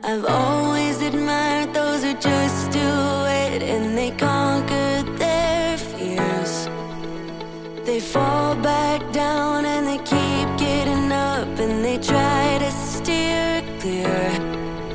I've always admired those who just do it and they conquer their fears. They fall back down and they keep getting up and they try to steer clear.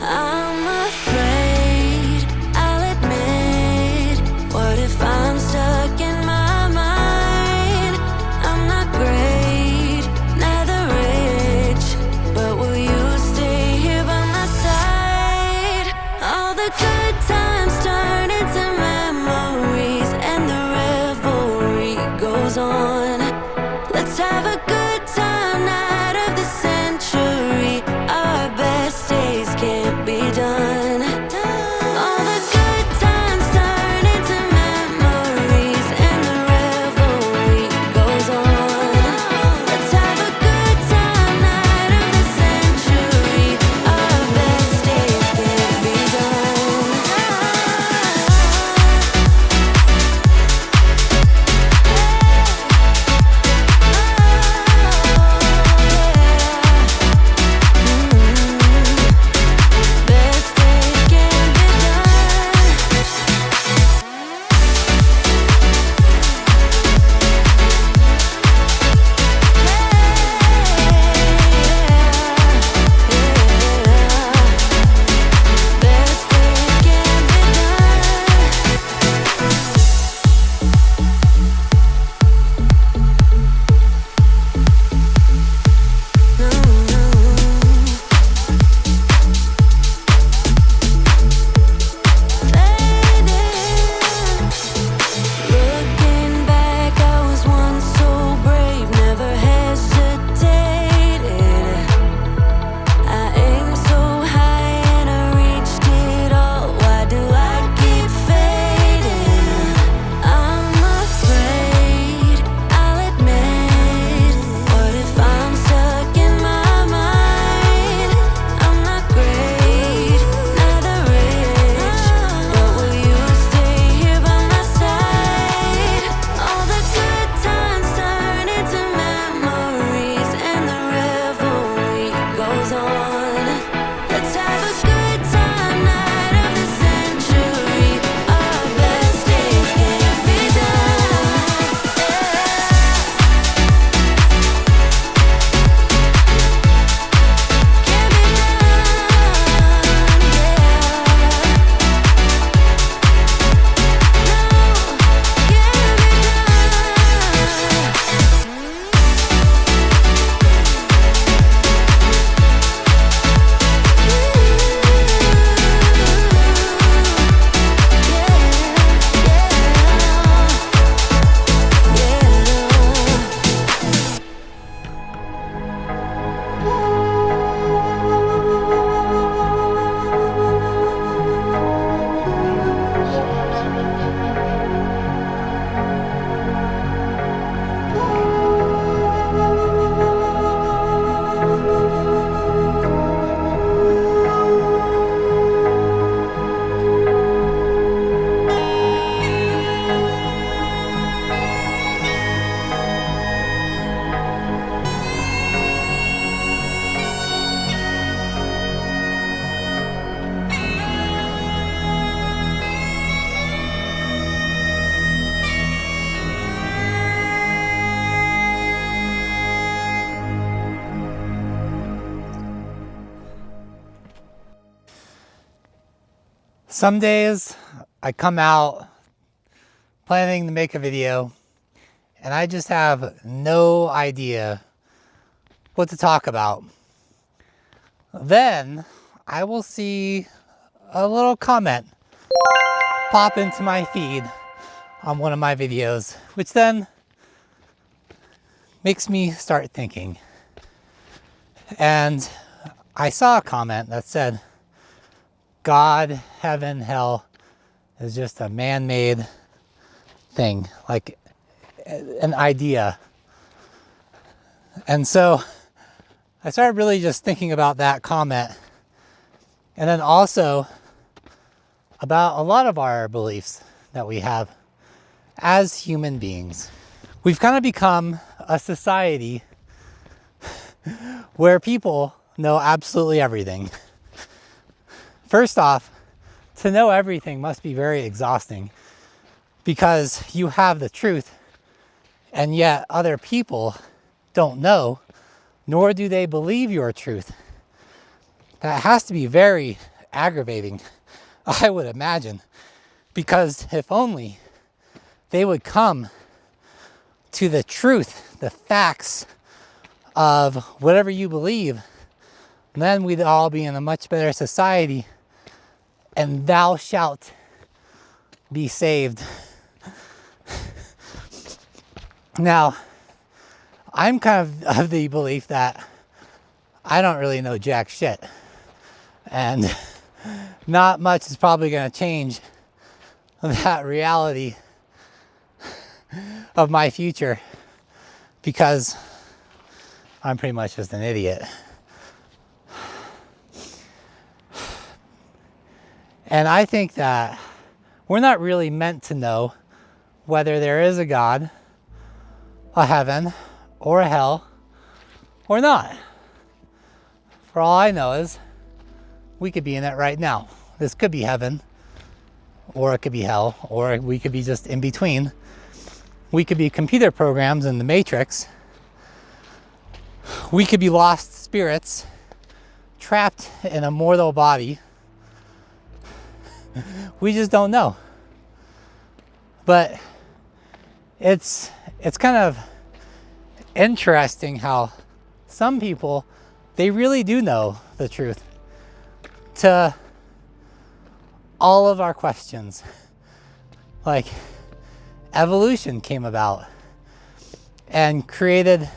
I'm afraid, I'll admit. What if I'm stuck in my mind? I'm not great, neither rich, but will you stay here by my side? All the good times turn into memories and the revelry goes on. Let's have a good time, night of the century. Our best days can't be done. All the good times turn into memories and the revelry goes on. Let's have a good time, night of the century. Our best days can't be done. Best days can't be Looking back, I was once so brave, never hesitated. I aimed so high and I reached it all. Why do I keep fading? I'm afraid, I'll admit. What if I'm stuck in my mind? I'm not great, neither rich, but will you stay here by my side? All the good times turn into memories and the revelry goes on. Let's have a good time, night of the century. Our best days can't be done. Can't be Some days I come out planning to make a video and I just have no idea what to talk about. Then I will see a little comment pop into my feed on one of my videos, which then makes me start thinking. And I saw a comment that said, God, heaven, hell is just a man-made thing, like an idea. And so I started really just thinking about that comment, and then also about a lot of our beliefs that we have as human beings. We've kind of become a society where people know absolutely everything. First off, to know everything must be very exhausting because you have the truth and yet other people don't know, nor do they believe your truth. That has to be very aggravating, I would imagine, because if only they would come to the truth, the facts of whatever you believe, then we'd all be in a much better society, and thou shalt be saved. Now, I'm kind of the belief that I don't really know jack shit, and not much is probably going to change that reality of my future, because I'm pretty much just an idiot. And I think that we're not really meant to know whether there is a God, a heaven, or a hell, or not. For all I know is we could be in it right now. This could be heaven, or it could be hell, or we could be just in between. We could be computer programs in the Matrix. We could be lost spirits trapped in a mortal body. We just don't know. But it's kind of interesting how some people, they really do know the truth to all of our questions. Like, evolution came about and created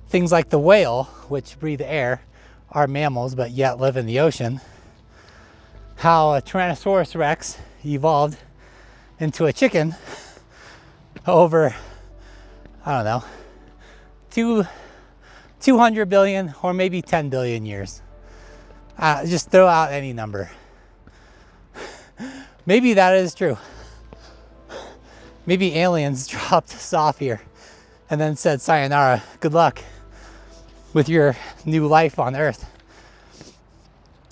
things like the whale, which breathe air, are mammals but yet live in the ocean. How a Tyrannosaurus Rex evolved into a chicken over, I don't know, 200 billion or maybe 10 billion years. Just throw out any number. Maybe that is true. Maybe aliens dropped us off here and then said, sayonara, good luck with your new life on Earth.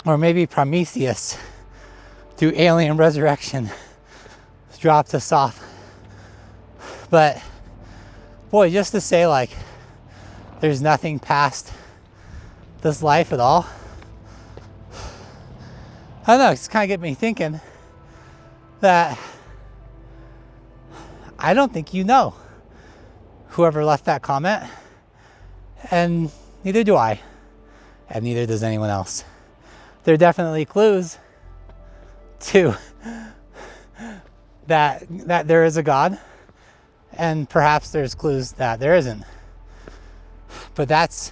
Or maybe Prometheus, through alien resurrection, dropped us off. But boy, just to say like there's nothing past this life at all, I don't know, it's kind of get me thinking that I don't think you know whoever left that comment, and neither do I, and neither does anyone else. There are definitely clues to that there is a God, and perhaps there's clues that there isn't. But that's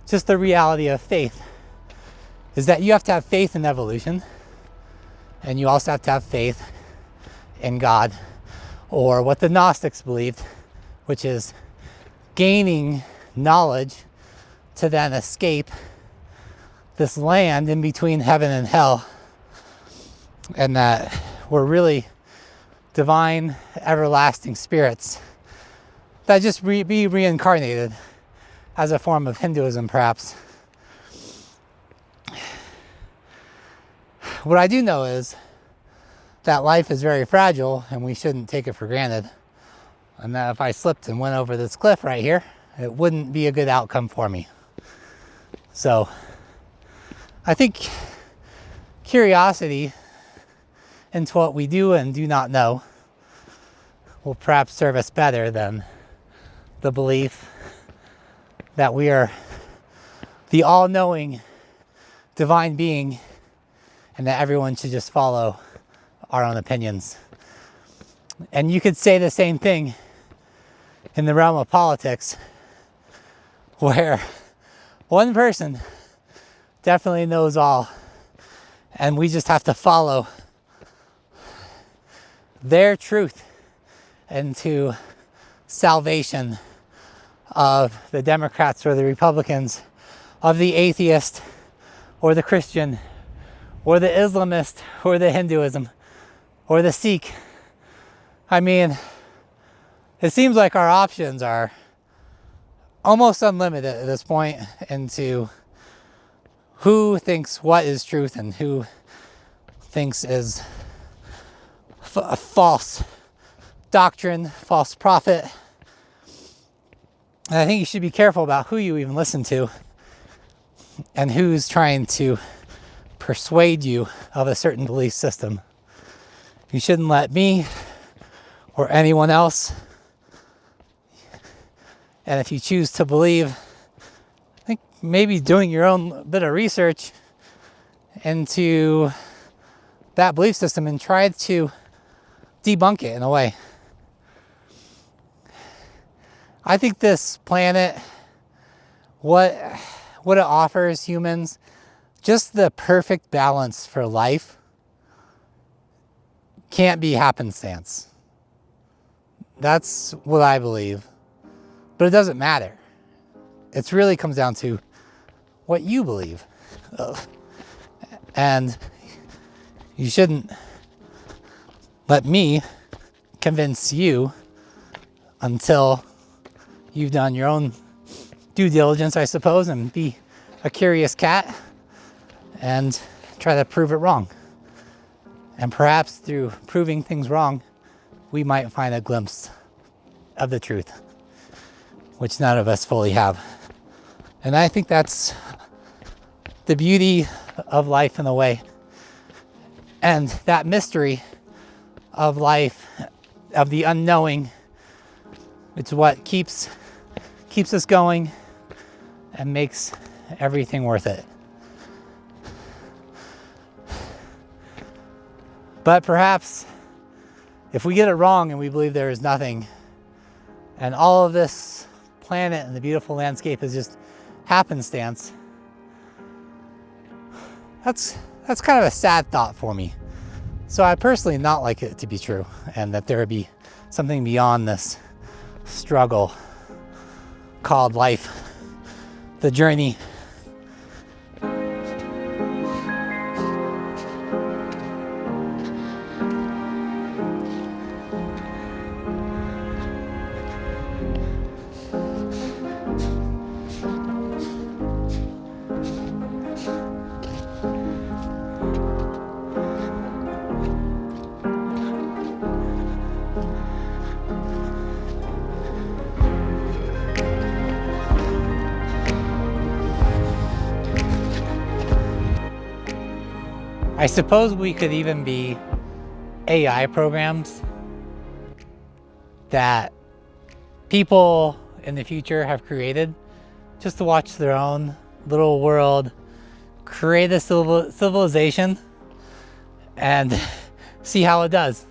just the reality of faith, is that you have to have faith in evolution, and you also have to have faith in God, or what the Gnostics believed, which is gaining knowledge to then escape this land in between heaven and hell, and that we're really divine, everlasting spirits that just be reincarnated as a form of Hinduism, perhaps. What I do know is that life is very fragile and we shouldn't take it for granted, and that if I slipped and went over this cliff right here, it wouldn't be a good outcome for me. So I think curiosity into what we do and do not know will perhaps serve us better than the belief that we are the all-knowing divine being and that everyone should just follow our own opinions. And you could say the same thing in the realm of politics, where one person definitely knows all, and we just have to follow their truth into salvation of the Democrats or the Republicans, of the atheist or the Christian or the Islamist or the Hinduism or the Sikh. I mean, it seems like our options are almost unlimited at this point into who thinks what is truth and who thinks is a false doctrine, false prophet. And I think you should be careful about who you even listen to and who's trying to persuade you of a certain belief system. You shouldn't let me or anyone else. And if you choose to believe, I think maybe doing your own bit of research into that belief system and try to debunk it in a way. I think this planet, what it offers humans, just the perfect balance for life, can't be happenstance. That's what I believe. But it doesn't matter. It really comes down to what you believe. And you shouldn't let me convince you until you've done your own due diligence, I suppose, and be a curious cat and try to prove it wrong. And perhaps through proving things wrong, we might find a glimpse of the truth, which none of us fully have. And I think that's the beauty of life in a way. And that mystery of life, of the unknowing, it's what keeps us going and makes everything worth it. But perhaps if we get it wrong and we believe there is nothing, and all of this planet and the beautiful landscape is just happenstance, that's kind of a sad thought for me. So I personally not like it to be true, and that there would be something beyond this struggle called life, the journey. I suppose we could even be AI programs that people in the future have created just to watch their own little world create a civilization and see how it does.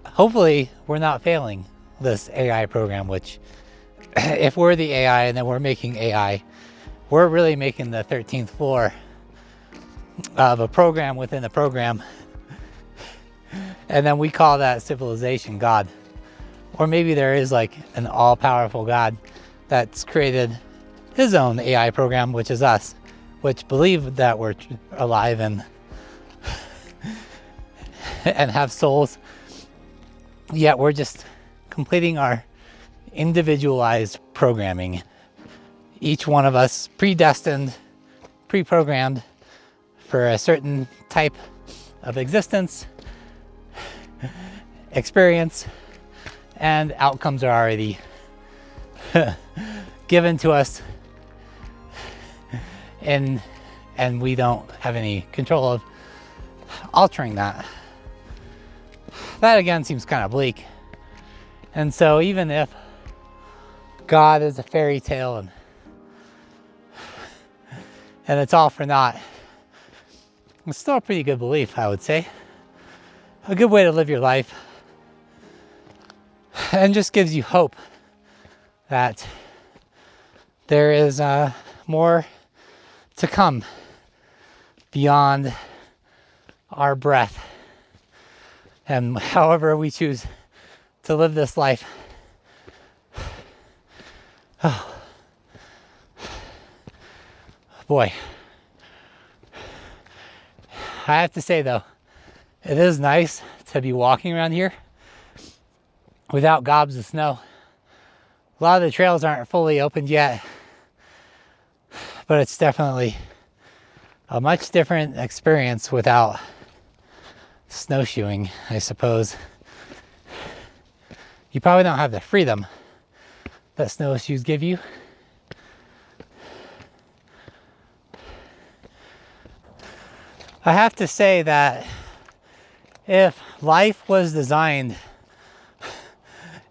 Hopefully we're not failing this AI program, which if we're the AI and then we're making AI, we're really making the 13th floor of a program within a program, and then we call that civilization God. Or maybe there is like an all-powerful God that's created his own AI program, which is us, which believe that we're alive and have souls, yet we're just completing our individualized programming, each one of us predestined, pre-programmed for a certain type of existence, experience, and outcomes are already given to us, and we don't have any control of altering that. That again seems kind of bleak. And so even if God is a fairy tale and it's all for naught, it's still a pretty good belief, I would say. A good way to live your life. And just gives you hope that there is more to come beyond our breath. And however we choose to live this life. Oh. Boy. I have to say though, it is nice to be walking around here without gobs of snow. A lot of the trails aren't fully opened yet, but it's definitely a much different experience without snowshoeing, I suppose. You probably don't have the freedom that snowshoes give you. I have to say that if life was designed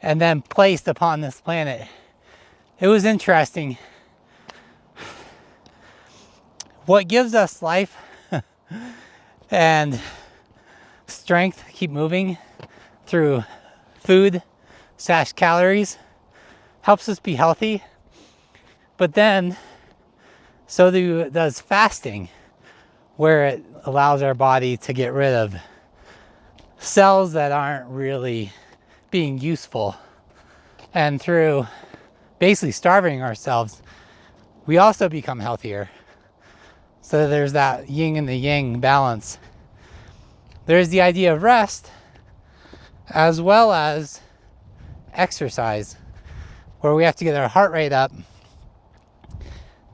and then placed upon this planet, it was interesting. What gives us life and strength to keep moving through food / calories helps us be healthy, but then so does fasting, where it allows our body to get rid of cells that aren't really being useful. And through basically starving ourselves, we also become healthier. So there's that yin and the yang balance. There's the idea of rest as well as exercise, where we have to get our heart rate up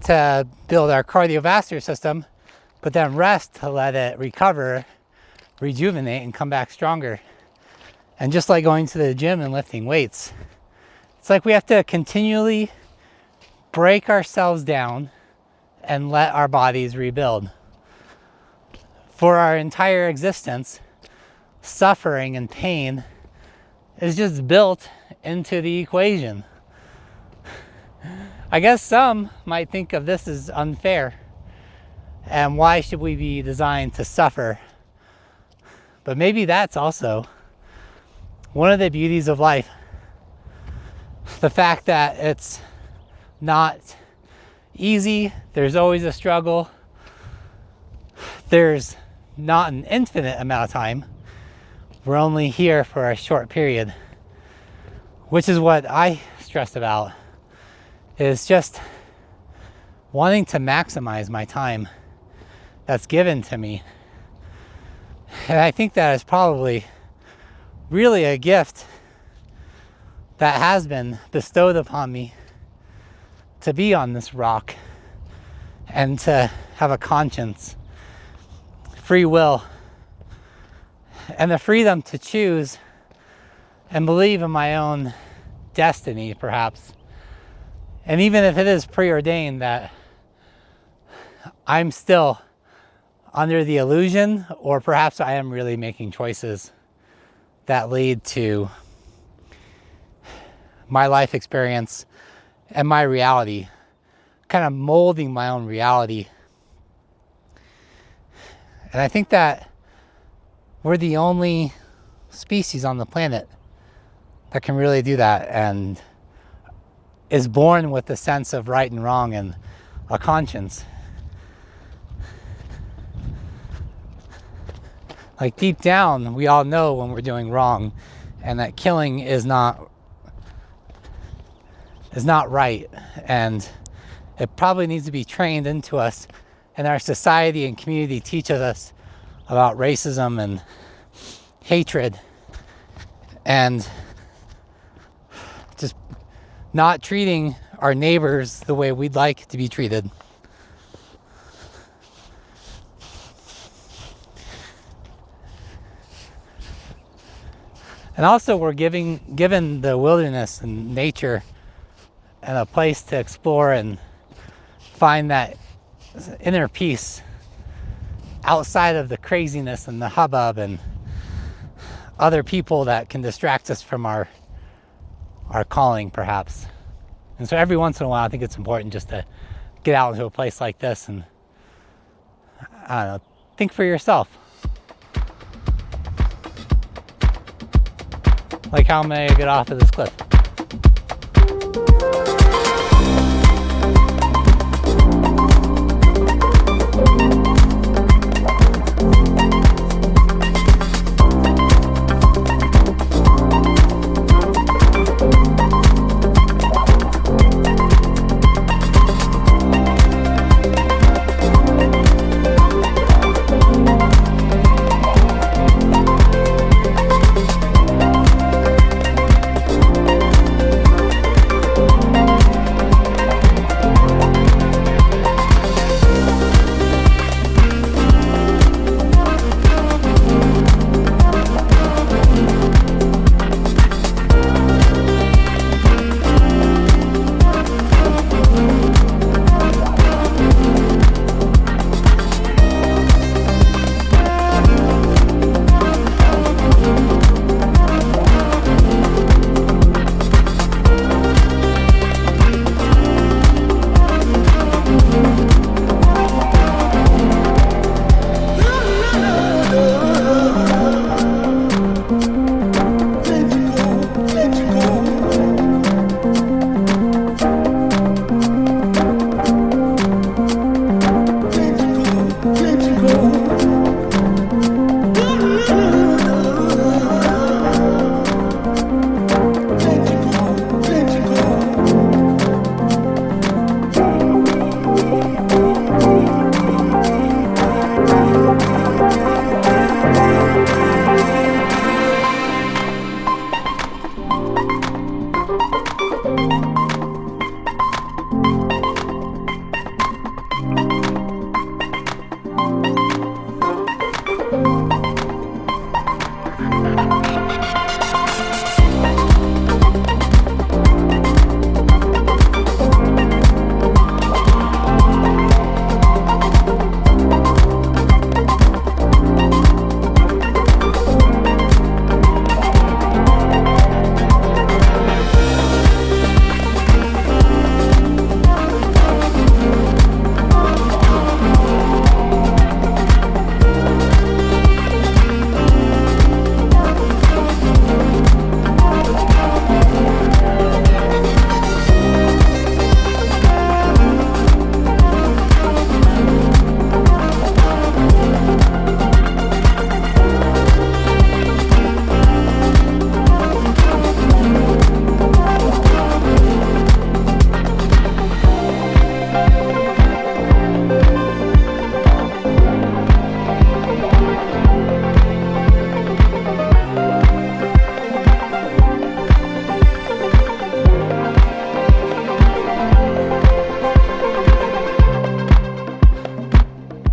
to build our cardiovascular system, but then rest to let it recover, rejuvenate, and come back stronger. And just like going to the gym and lifting weights, it's like we have to continually break ourselves down and let our bodies rebuild. For our entire existence, suffering and pain is just built into the equation. I guess some might think of this as unfair, and why should we be designed to suffer? But maybe that's also one of the beauties of life. The fact that it's not easy, there's always a struggle, there's not an infinite amount of time, we're only here for a short period, which is what I stress about, is just wanting to maximize my time that's given to me. And I think that is probably really a gift that has been bestowed upon me, to be on this rock and to have a conscience, free will, and the freedom to choose and believe in my own destiny, perhaps. And even if it is preordained that I'm still under the illusion, or perhaps I am really making choices that lead to my life experience and my reality, kind of molding my own reality. And I think that we're the only species on the planet that can really do that, and is born with a sense of right and wrong and a conscience. Like deep down, we all know when we're doing wrong, and that killing is not right, and it probably needs to be trained into us, and our society and community teaches us about racism and hatred and just not treating our neighbors the way we'd like to be treated. And also we're given the wilderness and nature and a place to explore and find that inner peace outside of the craziness and the hubbub and other people that can distract us from our calling, perhaps. And so every once in a while, I think it's important just to get out into a place like this and, I don't know, think for yourself. Like, how may I get off of this cliff?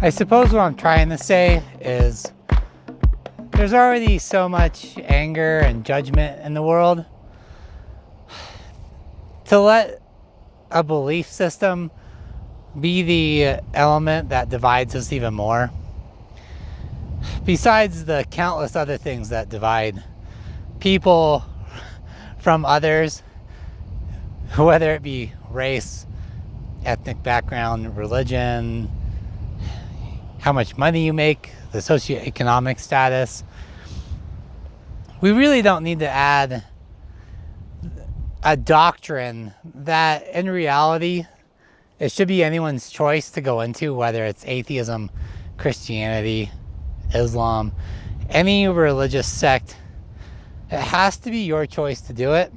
I suppose what I'm trying to say is there's already so much anger and judgment in the world. To let a belief system be the element that divides us even more, besides the countless other things that divide people from others, whether it be race, ethnic background, religion, how much money you make, the socioeconomic status. We really don't need to add a doctrine that in reality it should be anyone's choice to go into, whether it's atheism, Christianity, Islam, any religious sect. It has to be your choice to do it.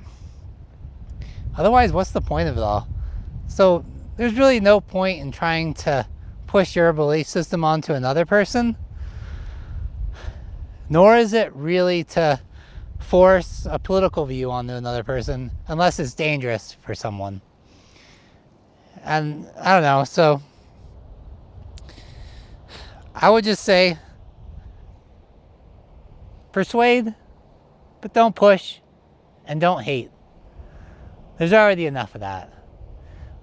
Otherwise, what's the point of it all? So there's really no point in trying to push your belief system onto another person, nor is it really to force a political view onto another person unless it's dangerous for someone. And I don't know, so I would just say persuade, but don't push and don't hate. There's already enough of that.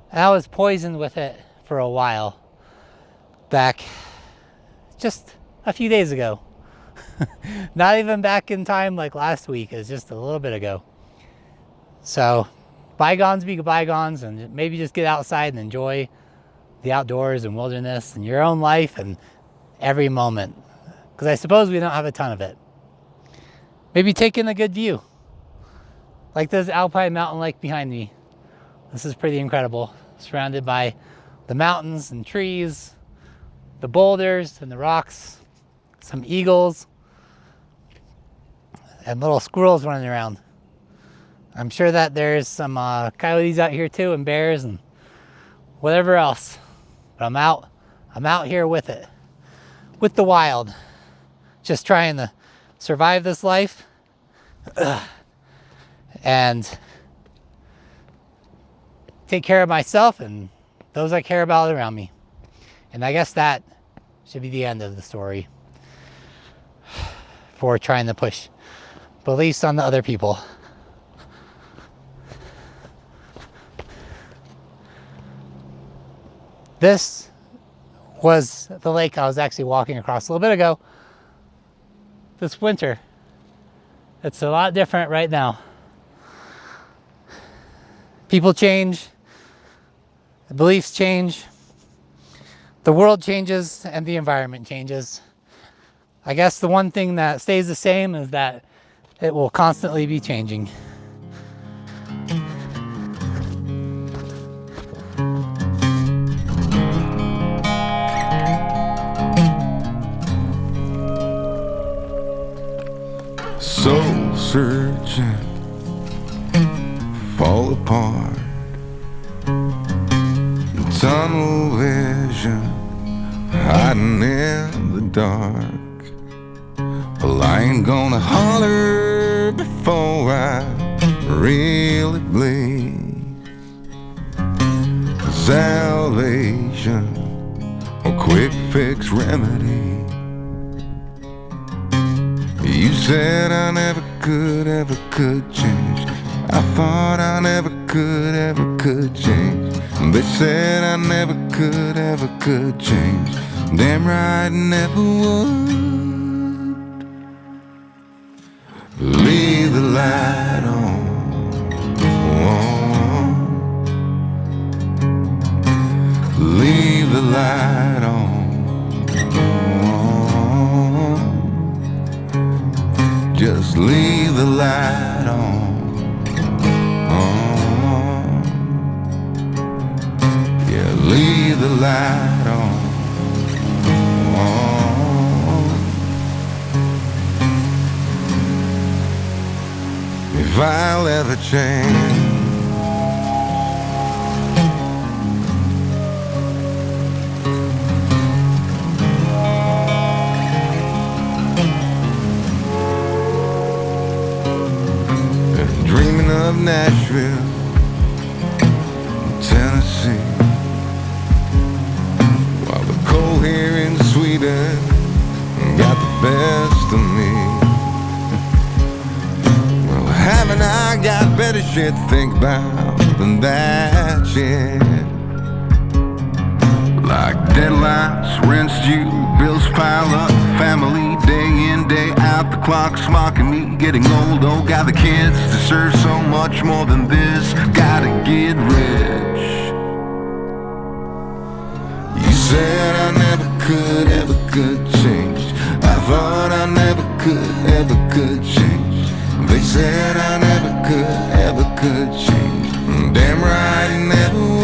And I was poisoned with it for a while back just a few days ago. Not even back in time like last week, it's just a little bit ago. So bygones be bygones, and maybe just get outside and enjoy the outdoors and wilderness and your own life and every moment, because I suppose we don't have a ton of it. Maybe take in a good view, like this alpine mountain lake behind me. This is pretty incredible, surrounded by the mountains and trees, the boulders and the rocks, some eagles, and little squirrels running around. I'm sure that there's some coyotes out here too, and bears and whatever else. But I'm out here with it, with the wild, just trying to survive this life and take care of myself and those I care about around me. And I guess that should be the end of the story for trying to push beliefs on the other people. This was the lake I was actually walking across a little bit ago this winter. It's a lot different right now. People change, the beliefs change, the world changes, and the environment changes. I guess the one thing that stays the same is that it will constantly be changing. Soul searching, fall apart, tunnel vision, hiding in the dark. Well, I ain't gonna holler before I really bleed. Salvation, a quick fix remedy. You said I never could change. I thought I never could change. They said I never could change. Damn right, never would. Leave the light on. Leave the light on. Just leave the light on. Yeah, leave the light on. If I'll ever change, dreaming of Nashville, Tennessee, while the cold here in shit to think about than that shit. Like deadlines, rent's due, bills pile up, family day in, day out, the clock's mocking me, getting old, oh God, the kids deserve so much more than this, gotta get rich. You said I never could, ever could change. I thought I never could, ever could change. They said I never could, ever could change. Damn right I never would.